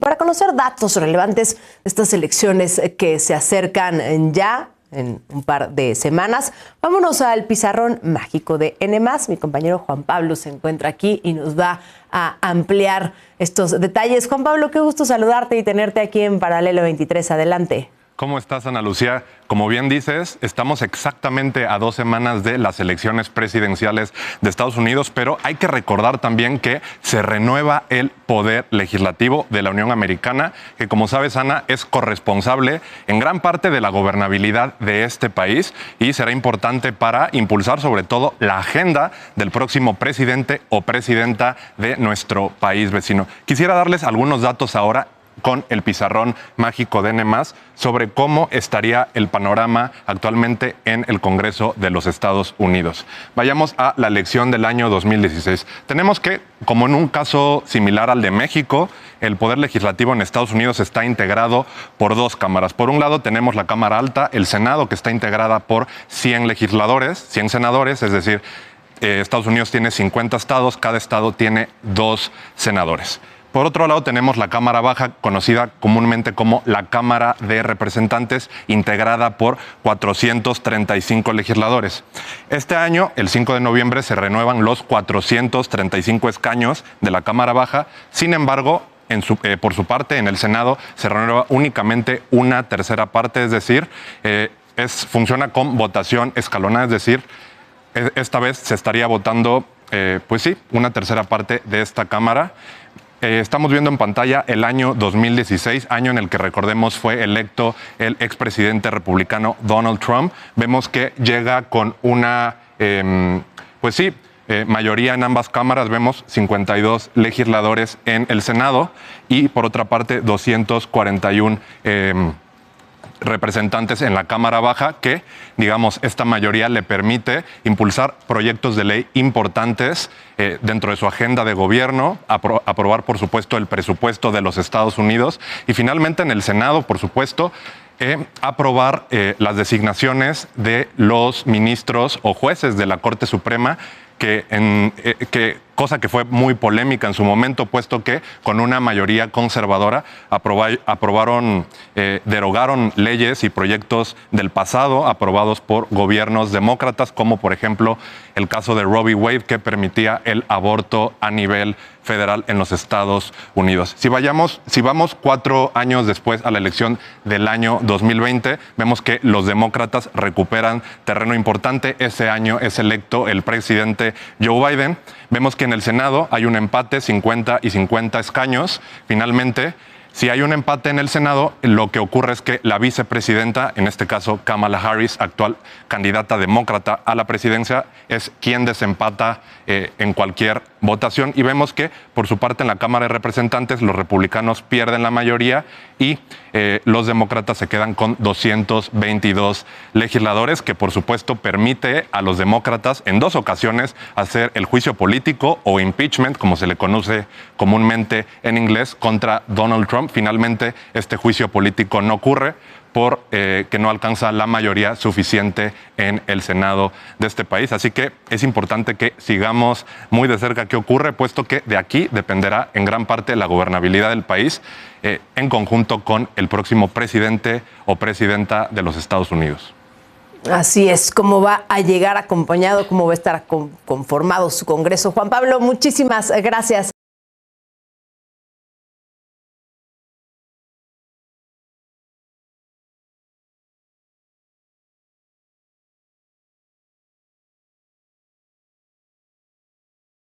para conocer datos relevantes de estas elecciones que se acercan ya en un par de semanas. Vámonos al pizarrón mágico de N+. Mi compañero Juan Pablo se encuentra aquí y nos va a ampliar estos detalles. Juan Pablo, qué gusto saludarte y tenerte aquí en Paralelo 23. Adelante. ¿Cómo estás, Ana Lucía? Como bien dices, estamos exactamente a 2 semanas de las elecciones presidenciales de Estados Unidos, pero hay que recordar también que se renueva el poder legislativo de la Unión Americana, que, como sabes, Ana, es corresponsable en gran parte de la gobernabilidad de este país y será importante para impulsar sobre todo la agenda del próximo presidente o presidenta de nuestro país vecino. Quisiera darles algunos datos ahora con el pizarrón mágico de N+, sobre cómo estaría el panorama actualmente en el Congreso de los Estados Unidos. Vayamos a la elección del año 2016. Tenemos que, como en un caso similar al de México, el poder legislativo en Estados Unidos está integrado por 2 cámaras. Por un lado tenemos la Cámara Alta, el Senado, que está integrada por 100 legisladores, 100 senadores, es decir, Estados Unidos tiene 50 estados, cada estado tiene 2 senadores. Por otro lado, tenemos la Cámara Baja, conocida comúnmente como la Cámara de Representantes, integrada por 435 legisladores. Este año, el 5 de noviembre, se renuevan los 435 escaños de la Cámara Baja. Sin embargo, por su parte, en el Senado se renueva únicamente una tercera parte, es decir, funciona con votación escalonada, es decir, esta vez se estaría votando, pues sí, una tercera parte de esta Cámara. Estamos viendo en pantalla el año 2016, año en el que, recordemos, fue electo el expresidente republicano Donald Trump. Vemos que llega con una, mayoría en ambas cámaras. Vemos 52 legisladores en el Senado y, por otra parte, 241 representantes en la Cámara Baja, que, digamos, esta mayoría le permite impulsar proyectos de ley importantes dentro de su agenda de gobierno, aprobar, por supuesto, el presupuesto de los Estados Unidos y, finalmente, en el Senado, por supuesto, aprobar las designaciones de los ministros o jueces de la Corte Suprema, cosa que fue muy polémica en su momento, puesto que con una mayoría conservadora derogaron leyes y proyectos del pasado aprobados por gobiernos demócratas, como por ejemplo el caso de Roe v. Wade, que permitía el aborto a nivel federal en los Estados Unidos. Si vamos 4 años después a la elección del año 2020, vemos que los demócratas recuperan terreno importante. Ese año es electo el presidente Joe Biden. Vemos que en el Senado hay un empate, 50 y 50 escaños. Finalmente, si hay un empate en el Senado, lo que ocurre es que la vicepresidenta, en este caso Kamala Harris, actual candidata demócrata a la presidencia, es quien desempata en cualquier votación. Y vemos que, por su parte, en la Cámara de Representantes, los republicanos pierden la mayoría y los demócratas se quedan con 222 legisladores, que, por supuesto, permite a los demócratas en 2 ocasiones hacer el juicio político o impeachment, como se le conoce comúnmente en inglés, contra Donald Trump. Finalmente, este juicio político no ocurre porque no alcanza la mayoría suficiente en el Senado de este país. Así que es importante que sigamos muy de cerca qué ocurre, puesto que de aquí dependerá en gran parte la gobernabilidad del país en conjunto con el próximo presidente o presidenta de los Estados Unidos. Así es, cómo va a llegar acompañado, cómo va a estar conformado su Congreso. Juan Pablo, muchísimas gracias.